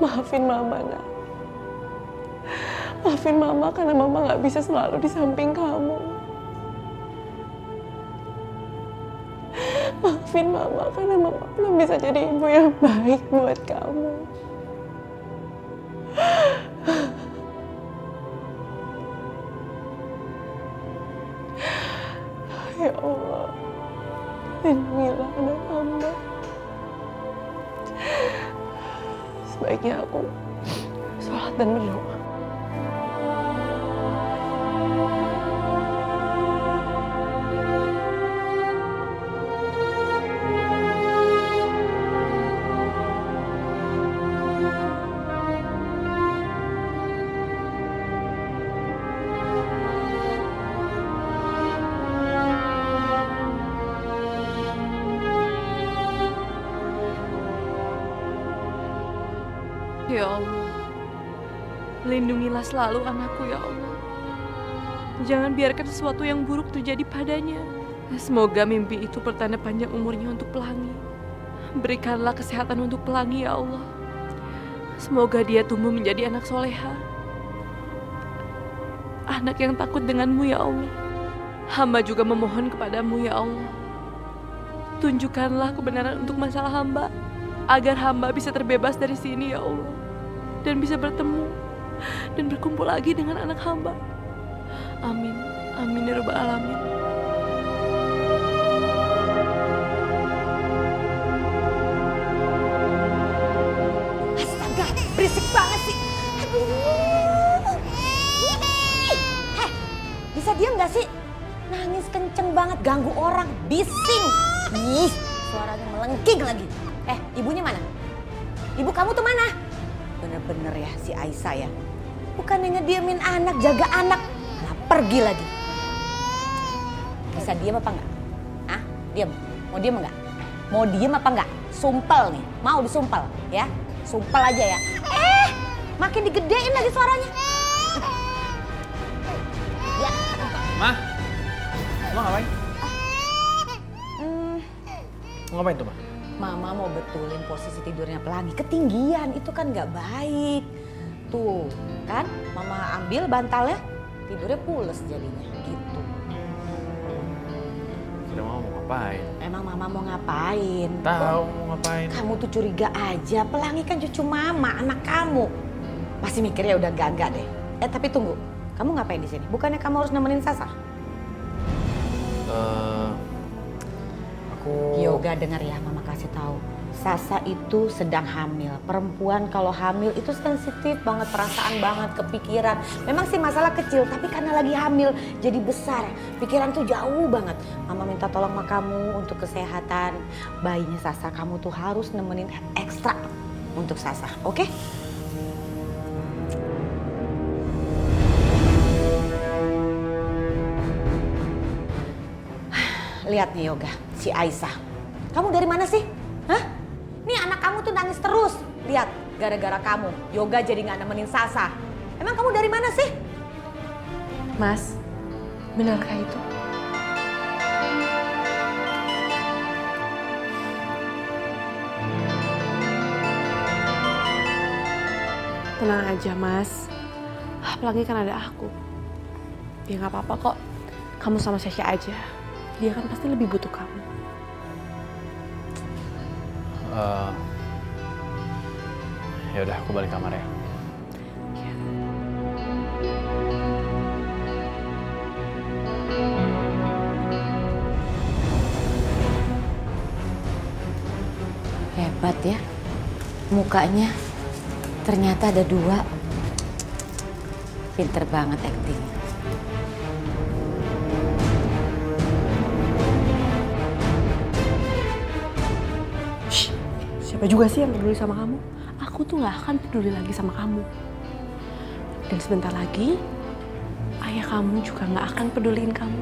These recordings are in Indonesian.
Maafin Mama, Nak. Maafin Mama karena Mama nggak bisa selalu di samping kamu. Maafin Mama karena Mama belum bisa jadi ibu yang baik buat kamu. Ya Allah, lindungilah anak Hamba. Sebaiknya aku sholat dan berdoa. Ya Allah, lindungilah selalu anakku ya Allah. Jangan biarkan sesuatu yang buruk terjadi padanya. Semoga mimpi itu pertanda panjang umurnya untuk Pelangi. Berikanlah kesehatan untuk Pelangi ya Allah. Semoga dia tumbuh menjadi anak soleha. Anak yang takut denganmu ya Allah. Hamba juga memohon kepadamu ya Allah. Tunjukkanlah kebenaran untuk masalah hamba. Agar hamba bisa terbebas dari sini ya Allah. Dan bisa bertemu dan berkumpul lagi dengan anak hamba. Amin. Amin ya Rabbal Alamin. Astaga, berisik banget sih. Aduh. Heh, bisa diam gak sih? Nangis kenceng banget, ganggu orang, bising. Ih, suaranya melengking lagi. Ibunya mana? Ibu kamu tuh mana? Bener-bener ya si Aisyah ya. Bukannya ngediemin anak, jaga anak, malah pergi lagi. Bisa diem apa enggak? Hah? Diem? Mau diem enggak? Mau diem apa enggak? Sumpel nih, mau disumpel ya? Sumpel aja ya. Makin digedein lagi suaranya. Ya. Ma, Mama ngapain? Mau ngapain tuh, Ma? Mama mau betulin posisi tidurnya Pelangi. Ketinggian, itu kan nggak baik. Tuh, kan? Mama ambil bantalnya, tidurnya pules jadinya, gitu. Kira Mama mau ngapain? Emang Mama mau ngapain? Tahu mau ngapain? Kamu tuh curiga aja, Pelangi kan cucu Mama, anak kamu. Pasti mikirnya udah gagak deh. Tapi tunggu, kamu ngapain di sini? Bukannya kamu harus nemenin Sasa? Yoga dengar ya, Mama kasih tahu. Sasa itu sedang hamil. Perempuan kalau hamil itu sensitif banget, perasaan banget, kepikiran. Memang sih masalah kecil, tapi karena lagi hamil jadi besar. Pikiran tuh jauh banget. Mama minta tolong sama kamu untuk kesehatan bayinya Sasa. Kamu tuh harus nemenin ekstra untuk Sasa, oke? Lihat nih Yoga, si Aisyah. Kamu dari mana sih? Hah? Nih anak kamu tuh nangis terus. Lihat, gara-gara kamu, Yoga jadi gak nemenin Sasa. Emang kamu dari mana sih? Mas, benarkah itu? Tenang aja, Mas. Pelangi kan ada aku. Ya nggak apa-apa kok. Kamu sama Sasha aja. Dia kan pasti lebih butuh kamu. Ya udah, aku balik kamar ya. Hebat ya, mukanya ternyata ada dua. Pinter banget acting. Siapa juga sih yang peduli sama kamu? Aku tuh gak akan peduli lagi sama kamu. Dan sebentar lagi, ayah kamu juga gak akan peduliin kamu.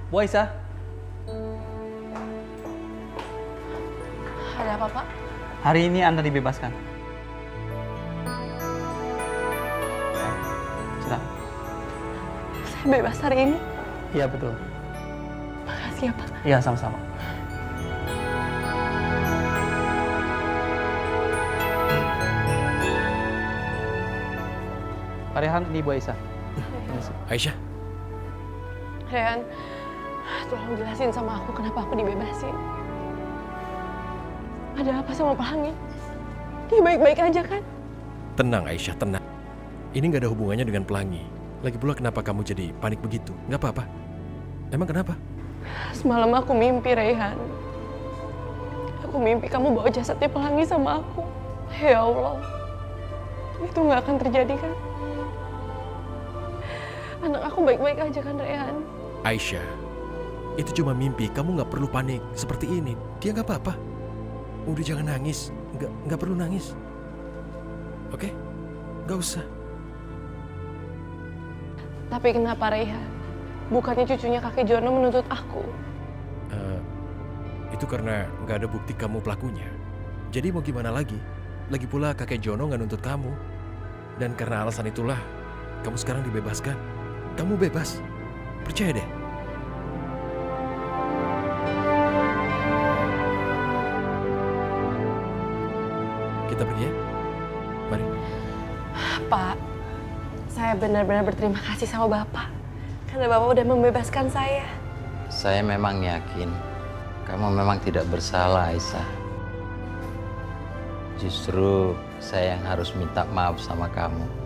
Bu Aisyah. Ada apa, Pak? Hari ini Anda dibebaskan. Silakan. Saya bebas hari ini. Iya betul. Makasih ya Pak. Iya sama-sama. Pak Rehan, ini Bu Aisyah. Aisyah, Rehan, tolong jelasin sama aku kenapa aku dibebasin. Ada apa sama Pelangi? Dia baik-baik aja kan? Tenang Aisyah, tenang. Ini nggak ada hubungannya dengan Pelangi. Lagi pula kenapa kamu jadi panik begitu? Nggak apa-apa. Emang kenapa? Semalam aku mimpi, Rehan. Aku mimpi kamu bawa jasadnya Pelangi sama aku. Ya Allah, itu nggak akan terjadi kan? Anak aku baik-baik aja kan, Rehan? Aisyah, itu cuma mimpi. Kamu nggak perlu panik seperti ini. Dia nggak apa-apa. Udah jangan nangis. Nggak perlu nangis. Oke? Nggak usah. Tapi kenapa, Rehan? Bukannya cucunya kakek Jono menuntut aku? Itu karena nggak ada bukti kamu pelakunya. Jadi mau gimana lagi? Lagi pula kakek Jono nggak nuntut kamu. Dan karena alasan itulah, kamu sekarang dibebaskan. Kamu bebas. Percaya deh. Kita pergi ya? Mari. Pak, saya benar-benar berterima kasih sama Bapak. Karena Bapak udah membebaskan saya. Saya memang yakin kamu memang tidak bersalah, Aisyah. Justru saya yang harus minta maaf sama kamu.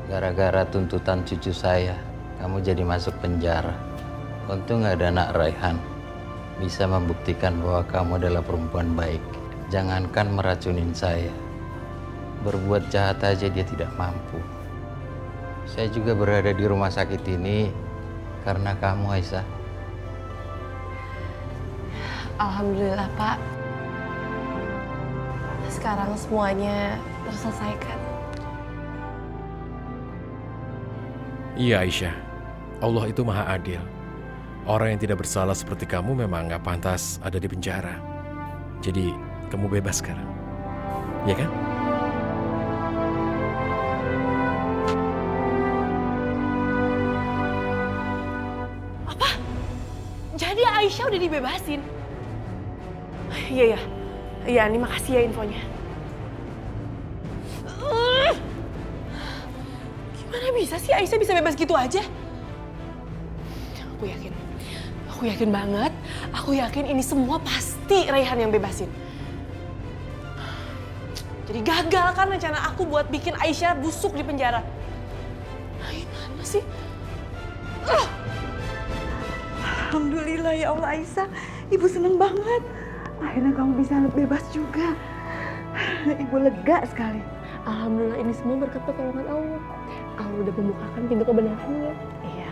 Gara-gara tuntutan cucu saya, kamu jadi masuk penjara. Untung ada anak Raihan. Bisa membuktikan bahwa kamu adalah perempuan baik. Jangankan meracunin saya. Berbuat jahat aja dia tidak mampu. Saya juga berada di rumah sakit ini karena kamu, Aisyah. Alhamdulillah, Pak. Sekarang semuanya terselesaikan. Iya Aisyah, Allah itu maha adil. Orang yang tidak bersalah seperti kamu memang nggak pantas ada di penjara. Jadi kamu bebas sekarang, ya kan? Jadi Aisyah udah dibebasin? Iya, ini makasih ya infonya. Gimana bisa sih Aisyah bisa bebas gitu aja? Aku yakin banget. Aku yakin ini semua pasti Raihan yang bebasin. Jadi gagal kan rencana aku buat bikin Aisyah busuk di penjara. Gimana sih? Alhamdulillah ya Allah Aisyah, Ibu seneng banget. Akhirnya kamu bisa bebas juga. Ibu lega sekali. Alhamdulillah ini semua berkat pertolongan Allah. Allah udah membukakan pintu kebenarannya. Iya.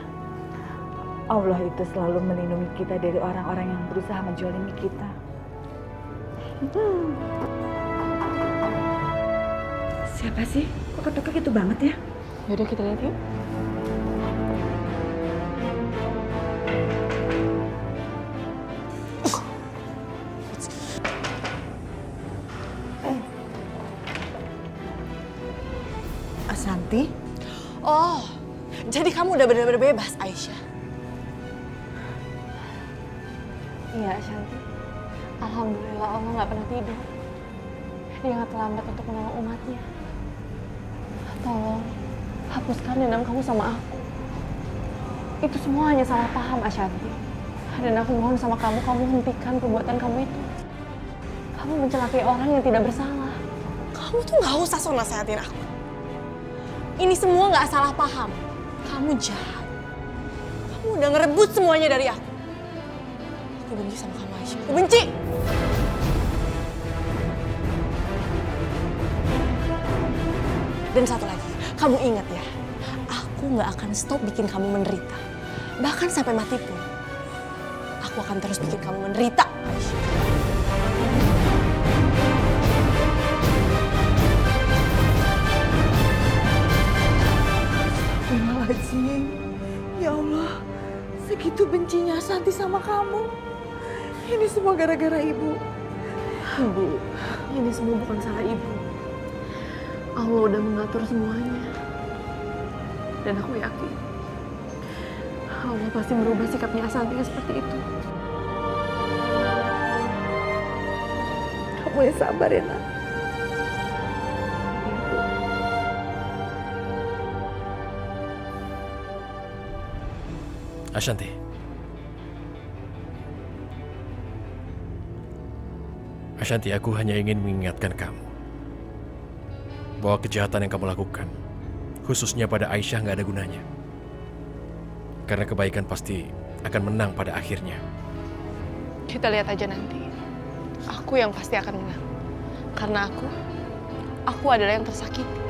Allah itu selalu melindungi kita dari orang-orang yang berusaha menjolimi kita. Siapa sih? Kok ketuknya gitu banget ya? Yaudah kita lihat yuk. Asanti? Oh, jadi kamu udah benar-benar bebas, Aisyah? Iya, Shanti. Alhamdulillah Allah nggak pernah tidur. Dia nggak terlambat untuk menolong umatnya. Tolong, hapuskan dendam kamu sama aku. Itu semua hanya salah paham, Ashanti. Dan aku mohon sama kamu hentikan perbuatan kamu itu. Kamu mencelakai orang yang tidak bersalah. Kamu tuh nggak usah so nasehatin aku. Ini semua nggak salah paham. Kamu jahat. Kamu udah ngerebut semuanya dari aku. Aku benci sama kamu, Aisyah. Aku benci! Dan satu lagi, kamu ingat ya, aku nggak akan stop bikin kamu menderita. Bahkan sampai mati pun, aku akan terus bikin kamu menderita, Aisyah. Astagfirullahaladzim. Ya Allah, segitu bencinya Santi sama kamu. Ini semua gara-gara Ibu. Bu, ini semua bukan salah ibu. Allah udah mengatur semuanya. Dan aku yakin Allah pasti merubah sikapnya Asanti seperti itu. Kamu yang sabar ya, Nak. Ashanti. Ashanti, aku hanya ingin mengingatkan kamu bahwa kejahatan yang kamu lakukan, khususnya pada Aisyah, nggak ada gunanya. Karena kebaikan pasti akan menang pada akhirnya. Kita lihat aja nanti. Aku yang pasti akan menang. Karena aku adalah yang tersakiti.